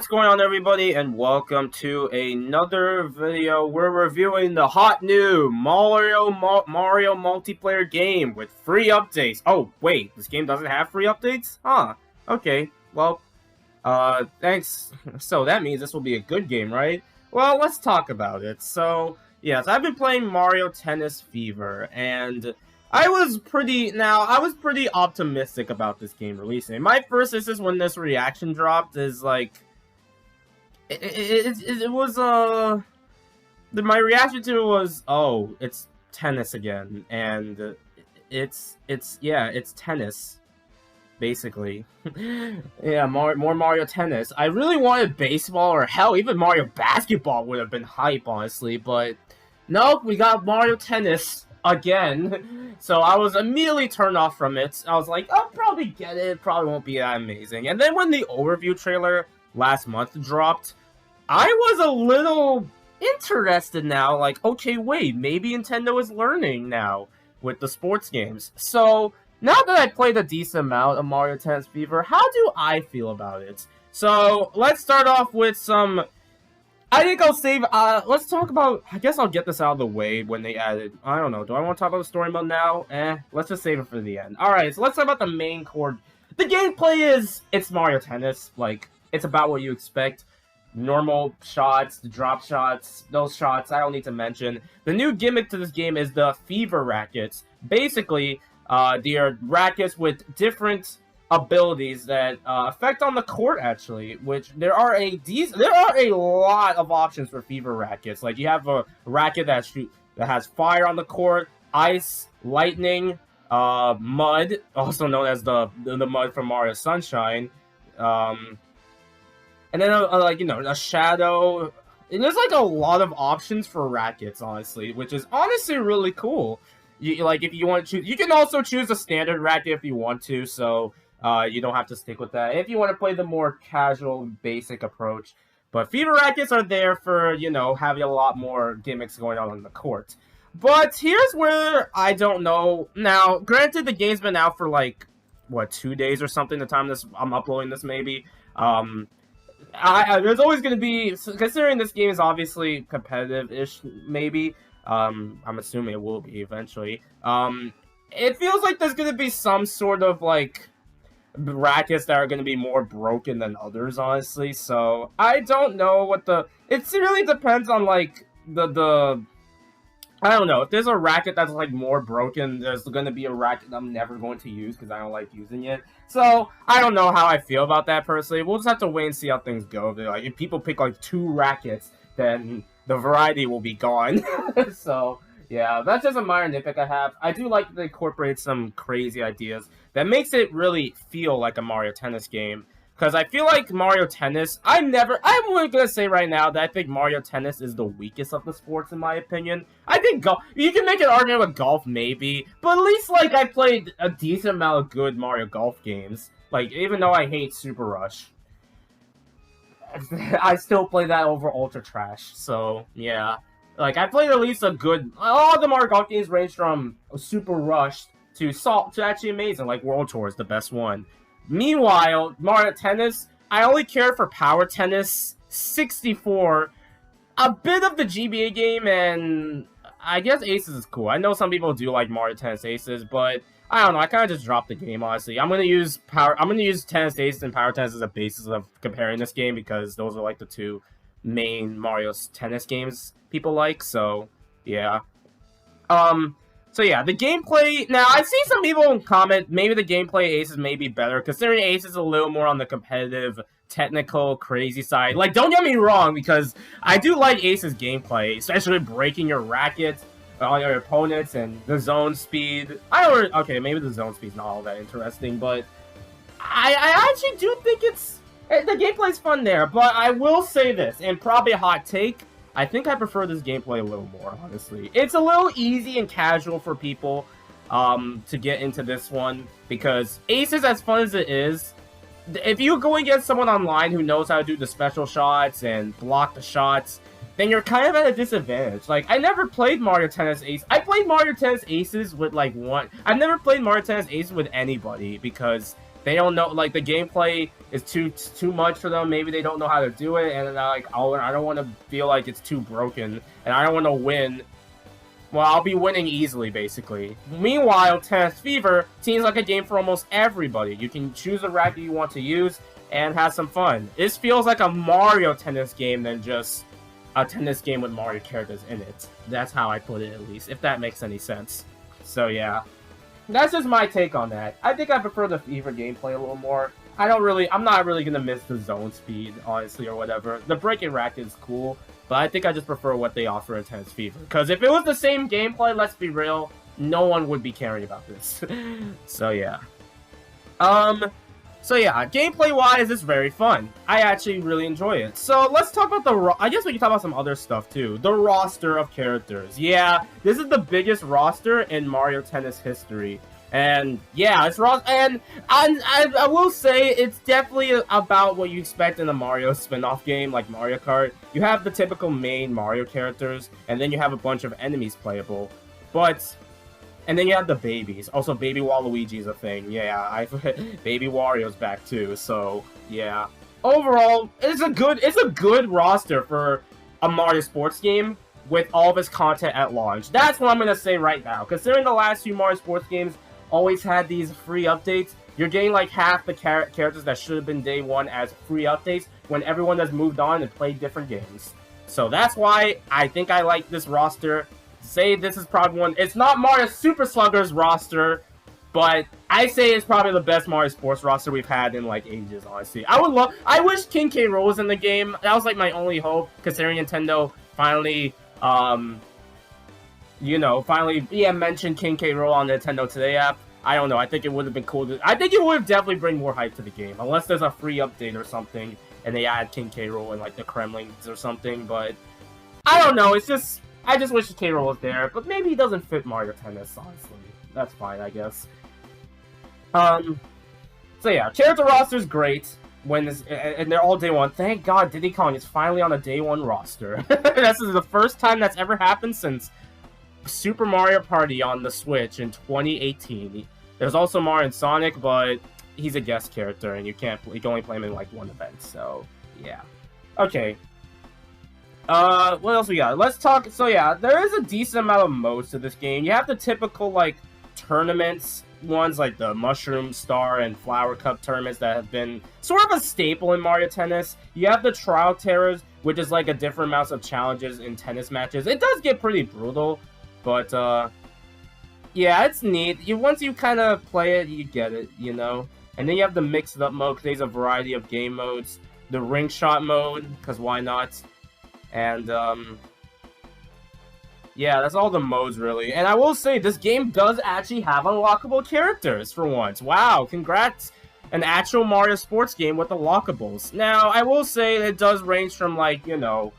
going on, everybody, and welcome to another video. We're reviewing the hot new Mario multiplayer game with free updates. Oh, wait, this game doesn't have free updates? Huh, okay, well, thanks. So that means this will be a good game, right? Well, let's talk about it. So, yes, I've been playing Mario Tennis Fever, and I was pretty optimistic about this game releasing. My first insistence when this reaction dropped is like, my reaction to it was, oh, it's tennis again, and it's tennis, basically. Yeah, more Mario Tennis. I really wanted baseball, or hell, even Mario Basketball would have been hype, honestly, but nope, we got Mario Tennis again. So I was immediately turned off from it. I was like, I'll probably get it, probably won't be that amazing. And then when the overview trailer last month dropped, I was a little interested now, like, okay, wait, maybe Nintendo is learning now with the sports games. So now that I played a decent amount of Mario Tennis Fever, how do I feel about it? So let's start off with some... I think I'll save, let's talk about, I guess I'll get this out of the way when they added, I don't know, do I want to talk about the story mode now? Let's just save it for the end. Alright, so let's talk about the main core. The gameplay is, it's Mario Tennis, like, it's about what you expect. Normal shots, the drop shots, those shots, I don't need to mention. The new gimmick to this game is the Fever Rackets. Basically, they are rackets with different abilities that affect on the court, actually, which there are a lot of options for Fever Rackets. Like, you have a racket that has fire on the court, ice, lightning, mud, also known as the mud from Mario Sunshine, and then like, you know, a shadow. And there's like a lot of options for rackets, honestly, which is honestly really cool. Like, if you want to choose, you can also choose a standard racket if you want to, so you don't have to stick with that if you want to play the more casual, basic approach. But Fever Rackets are there for, you know, having a lot more gimmicks going on the court. But here's where I don't know. Now, granted, the game's been out for like, what, 2 days or something, the time I'm uploading this, maybe. There's always going to be, considering this game is obviously competitive-ish, maybe. I'm assuming it will be eventually. It feels like there's going to be some sort of, like, rackets that are going to be more broken than others, honestly. So I don't know what it really depends on, like, I don't know, if there's a racket that's like more broken, there's going to be a racket I'm never going to use because I don't like using it. So I don't know how I feel about that personally. We'll just have to wait and see how things go. Like, if people pick like 2 rackets, then the variety will be gone. So yeah, that's just a minor nitpick I have. I do like that they incorporate some crazy ideas that makes it really feel like a Mario Tennis game. Because I feel like Mario Tennis, I'm really going to say right now that I think Mario Tennis is the weakest of the sports, in my opinion. I think golf, you can make an argument with golf, maybe, but at least, like, I played a decent amount of good Mario Golf games. Like, even though I hate Super Rush, I still play that over Ultra Trash, so, yeah. Like, I played at least a good... All the Mario Golf games range from Super Rush to actually amazing, like World Tour is the best one. Meanwhile, Mario Tennis, I only care for Power Tennis 64, a bit of the GBA game, and I guess Aces is cool. I know some people do like Mario Tennis Aces, but I don't know, I kind of just dropped the game, honestly. I'm gonna use Tennis Aces and Power Tennis as a basis of comparing this game, because those are like the 2 main Mario Tennis games people like, so yeah. So yeah, the gameplay, now I see some people comment maybe the gameplay Aces may be better, considering Aces is a little more on the competitive, technical, crazy side. Like, don't get me wrong, because I do like Aces gameplay, especially breaking your rackets on your opponents and the zone speed. Okay, maybe the zone speed's not all that interesting, but I actually do think the gameplay's fun there. But I will say this, and probably a hot take, I think I prefer this gameplay a little more, honestly. It's a little easy and casual for people to get into this one, because Aces, as fun as it is, if you go against someone online who knows how to do the special shots and block the shots, then you're kind of at a disadvantage. Like, I never played Mario Tennis Aces. I played Mario Tennis Aces with, like, I've never played Mario Tennis Aces with anybody, because they don't know, like, the gameplay is too much for them. Maybe they don't know how to do it, and they're like, oh, I don't want to feel like it's too broken, and I don't want to win. Well, I'll be winning easily, basically. Meanwhile, Tennis Fever seems like a game for almost everybody. You can choose a racket you want to use and have some fun. This feels like a Mario Tennis game than just a tennis game with Mario characters in it. That's how I put it, at least, if that makes any sense. So, yeah. That's just my take on that. I think I prefer the Fever gameplay a little more. I'm not really gonna miss the zone speed, honestly, or whatever. The breaking racket is cool, but I think I just prefer what they offer in Tennis Fever. Because if it was the same gameplay, let's be real, no one would be caring about this. So, yeah. So yeah, gameplay-wise, it's very fun. I actually really enjoy it. So let's talk about I guess we can talk about some other stuff too. The roster of characters. Yeah, this is the biggest roster in Mario Tennis history. And yeah, it's and I will say it's definitely about what you expect in a Mario spin-off game like Mario Kart. You have the typical main Mario characters, and then you have a bunch of enemies playable. And then you have the babies. Also, Baby Waluigi's a thing. Yeah, Baby Wario's back too. So yeah. Overall, it's a good roster for a Mario sports game with all of its content at launch. That's what I'm gonna say right now. Considering the last few Mario sports games always had these free updates, you're getting like half the characters that should have been day one as free updates when everyone has moved on and played different games. So that's why I think I like this roster. Say this is probably one. It's not Mario Super Sluggers roster, but I say it's probably the best Mario Sports roster we've had in like ages. Honestly, I wish King K. Rool was in the game. That was like my only hope, considering Nintendo finally, mentioned King K. Rool on the Nintendo Today app. I don't know. I think it would have been cool. I think it would have definitely bring more hype to the game, unless there's a free update or something and they add King K. Rool in like the Kremlings or something. But I don't know. I just wish K. Rool was there, but maybe he doesn't fit Mario Tennis, honestly. That's fine, I guess. So yeah, character roster's great, and they're all day one. Thank God Diddy Kong is finally on a day one roster. This is the first time that's ever happened since Super Mario Party on the Switch in 2018. There's also Mario and Sonic, but he's a guest character, and you can only play him in like one event, so yeah. Okay. What else we got? Let's talk. So yeah, there is a decent amount of modes to this game. You have the typical like tournaments ones, like the Mushroom Star and Flower Cup tournaments that have been sort of a staple in Mario Tennis. You have the Trial Terrors, which is like a different amounts of challenges in tennis matches. It does get pretty brutal, but yeah, it's neat. Once you kind of play it, you get it, you know. And then you have the mixed up mode, because there's a variety of game modes. The ring shot mode, because why not? And, yeah, that's all the modes, really. And I will say, this game does actually have unlockable characters, for once. Wow, congrats! An actual Mario sports game with unlockables. Now, I will say, it does range from, like, you know,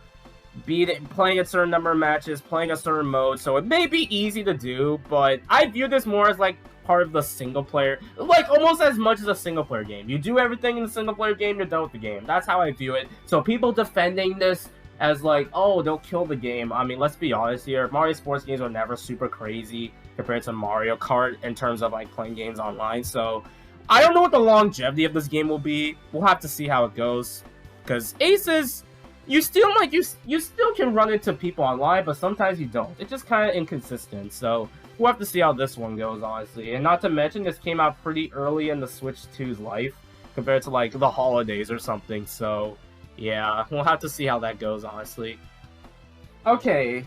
playing a certain number of matches, playing a certain mode, so it may be easy to do, but I view this more as, like, part of the single player, like, almost as much as a single player game. You do everything in the single player game, you're done with the game. That's how I view it. So people defending this as like, oh, they'll kill the game. I mean, let's be honest here. Mario sports games are never super crazy compared to Mario Kart in terms of like playing games online. So I don't know what the longevity of this game will be. We'll have to see how it goes. Because Aces, you still can run into people online, but sometimes you don't. It's just kind of inconsistent. So we'll have to see how this one goes, honestly. And not to mention, this came out pretty early in the Switch 2's life compared to like the holidays or something. So yeah, we'll have to see how that goes, honestly. Okay.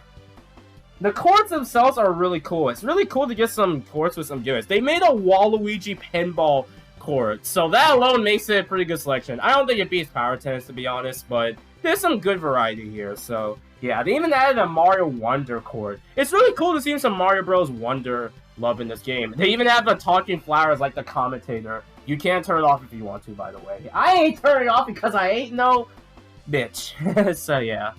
The courts themselves are really cool. It's really cool to get some courts with some gimmicks. They made a Waluigi pinball court, so that alone makes it a pretty good selection. I don't think it beats Power Tennis, to be honest, but there's some good variety here, so yeah. They even added a Mario Wonder court. It's really cool to see some Mario Bros. Wonder love in this game. They even have the talking flowers like the commentator. You can turn it off if you want to, by the way. I ain't turning it off because I ain't no bitch. So yeah.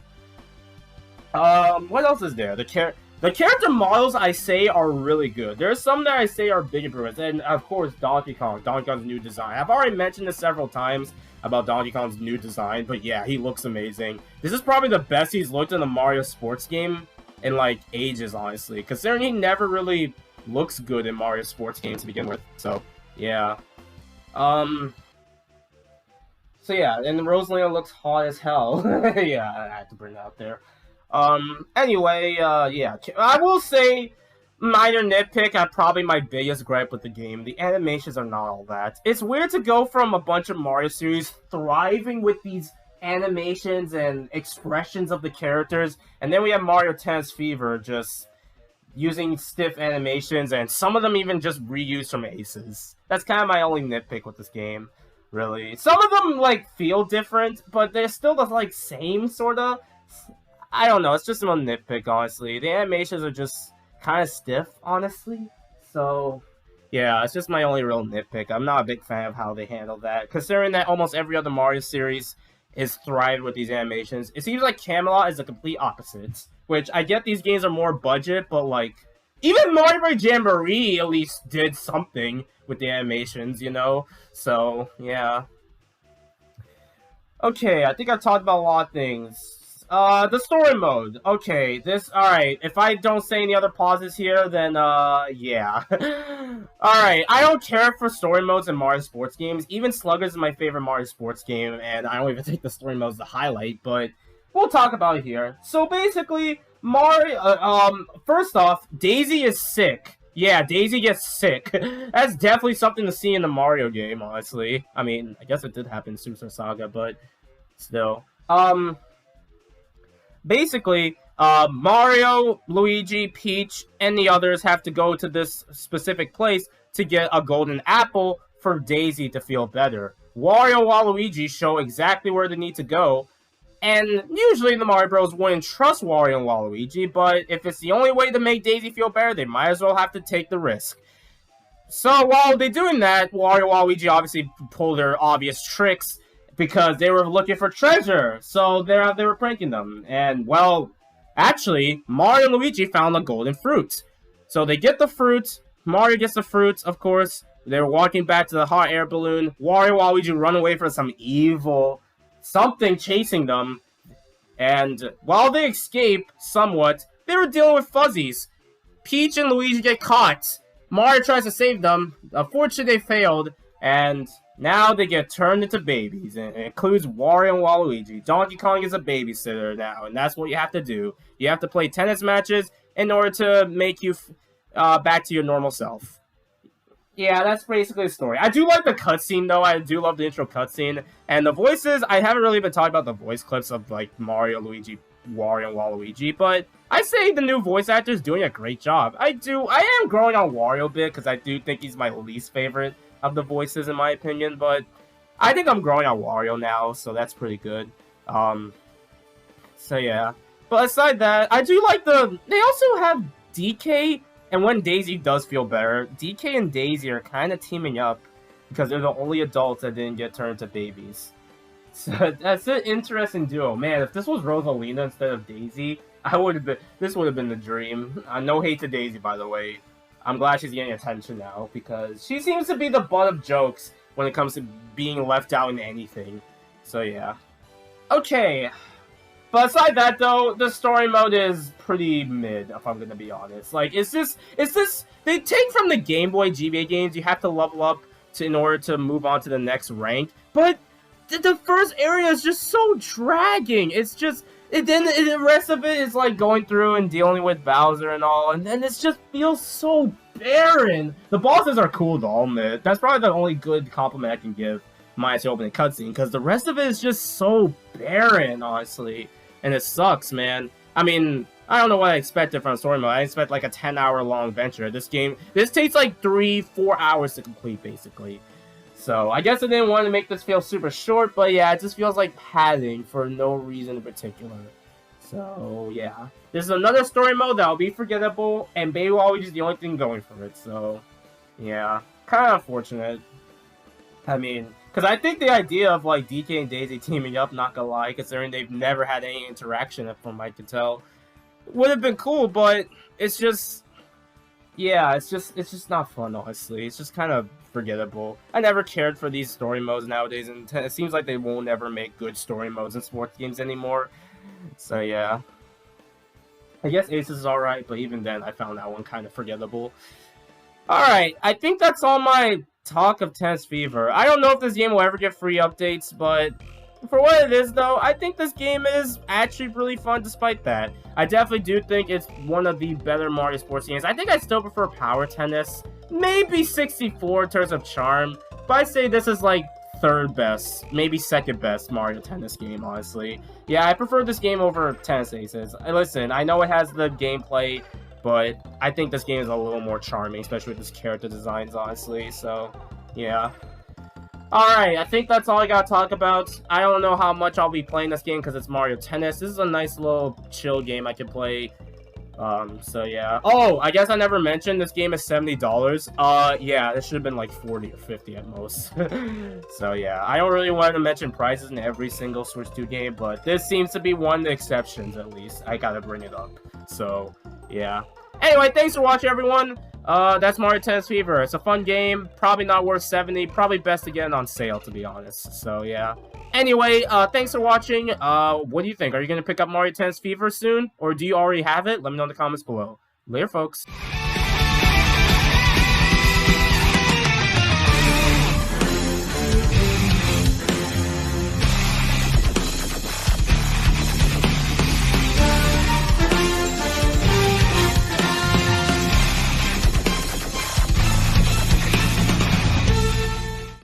What else is there? The character models I say are really good. There's some that I say are big improvements, and of course Donkey Kong's new design. I've already mentioned this several times about Donkey Kong's new design, but yeah, he looks amazing. This is probably the best he's looked in a Mario sports game in like ages, honestly, considering he never really looks good in Mario sports games to begin with. So yeah. Um, so yeah, and Rosalina looks hot as hell. Yeah, I had to bring that out there. Anyway, yeah, I will say, minor nitpick, probably my biggest gripe with the game. The animations are not all that. It's weird to go from a bunch of Mario series thriving with these animations and expressions of the characters, and then we have Mario Tennis Fever just using stiff animations, and some of them even just reused from Aces. That's kind of my only nitpick with this game, really. Some of them, like, feel different, but they're still the, like, same, sort of. I don't know, it's just a nitpick, honestly. The animations are just kind of stiff, honestly. So, yeah, it's just my only real nitpick. I'm not a big fan of how they handle that, considering that almost every other Mario series is thrived with these animations. It seems like Camelot is the complete opposite. Which, I get these games are more budget, but, like, even Mario Party Jamboree at least did something with the animations, you know? So, yeah. Okay, I think I've talked about a lot of things. The story mode. Okay, alright, if I don't say any other pauses here, then, yeah. Alright, I don't care for story modes in Mario sports games. Even Sluggers is my favorite Mario sports game, and I don't even think the story mode is the highlight, but we'll talk about it here. So basically, Mario, first off, Daisy is sick. Yeah, Daisy gets sick. That's definitely something to see in the Mario game, honestly. I mean, I guess it did happen in Super Saga, but still. Basically, Mario, Luigi, Peach, and the others have to go to this specific place to get a golden apple for Daisy to feel better. Wario and Waluigi show exactly where they need to go, and usually the Mario Bros wouldn't trust Wario and Waluigi, but if it's the only way to make Daisy feel better, they might as well have to take the risk. So while they're doing that, Wario and Waluigi obviously pull their obvious tricks, because they were looking for treasure, so they were pranking them. And, well, actually, Mario and Luigi found the golden fruit. So they get the fruit, Mario gets the fruit, of course. They were walking back to the hot air balloon. Wario and Waluigi run away from some evil something chasing them. And while they escape, somewhat, they were dealing with fuzzies. Peach and Luigi get caught. Mario tries to save them. Unfortunately, they failed. And now they get turned into babies, and it includes Wario and Waluigi. Donkey Kong is a babysitter now, and that's what you have to do. You have to play tennis matches in order to make you back to your normal self. Yeah, that's basically the story. I do like the cutscene, though. I do love the intro cutscene. And the voices, I haven't really been talking about the voice clips of, like, Mario, Luigi, Wario, and Waluigi, but I say the new voice actor is doing a great job. I am growing on Wario a bit, because I do think he's my least favorite of the voices, in my opinion, but I think I'm growing on Wario now, so that's pretty good. So yeah. But aside that, I do like they also have DK, and when Daisy does feel better, DK and Daisy are kind of teaming up, because they're the only adults that didn't get turned into babies. So that's an interesting duo. Man, if this was Rosalina instead of Daisy, this would have been the dream. No hate to Daisy, by the way. I'm glad she's getting attention now, because she seems to be the butt of jokes when it comes to being left out in anything. So yeah. Okay. But aside that, though, the story mode is pretty mid, if I'm gonna be honest. Like, they take from the Game Boy GBA games, you have to level up in order to move on to the next rank, but the first area is just so dragging. It's just, then the rest of it is like going through and dealing with Bowser and all, and then it just feels so barren. The bosses are cool, though, I'll admit. That's probably the only good compliment I can give minus the opening cutscene, because the rest of it is just so barren, honestly, and it sucks, man. I mean, I don't know what I expected from a story mode. I expect like a 10-hour-long adventure. This takes like 3-4 hours to complete, basically. So, I guess I didn't want to make this feel super short, but yeah, it just feels like padding for no reason in particular. So, yeah. This is another story mode that'll be forgettable, and Baby Waluigi is the only thing going for it, so, yeah. Kind of unfortunate. I mean, because I think the idea of, like, DK and Daisy teaming up, not gonna lie, considering they've never had any interaction, from what I can tell, would have been cool, but it's just, yeah, it's just not fun, honestly. It's just kind of forgettable. I never cared for these story modes nowadays, and it seems like they won't ever make good story modes in sports games anymore. So yeah. I guess Aces is alright, but even then I found that one kind of forgettable. Alright, I think that's all my talk of Tennis Fever. I don't know if this game will ever get free updates, but for what it is, though, I think this game is actually really fun despite that. I definitely do think it's one of the better Mario sports games. I think I still prefer Power Tennis. Maybe 64 in terms of charm, but I'd say this is like third best, maybe second best Mario Tennis game, honestly. Yeah, I prefer this game over Tennis Aces. Listen, I know it has the gameplay, but I think this game is a little more charming, especially with its character designs, honestly. So, yeah. Alright, I think that's all I gotta talk about. I don't know how much I'll be playing this game because it's Mario Tennis. This is a nice little chill game I can play. So yeah. Oh, I guess I never mentioned this game is $70. Yeah, it should have been like 40 or 50 at most. So yeah, I don't really want to mention prices in every single Switch 2 game, but this seems to be one of the exceptions at least. I gotta bring it up. So, yeah. Anyway, thanks for watching, everyone. That's Mario Tennis Fever. It's a fun game. Probably not worth 70. Probably best to get it on sale, to be honest. So, yeah. Anyway, thanks for watching. What do you think? Are you going to pick up Mario Tennis Fever soon? Or do you already have it? Let me know in the comments below. Later, folks.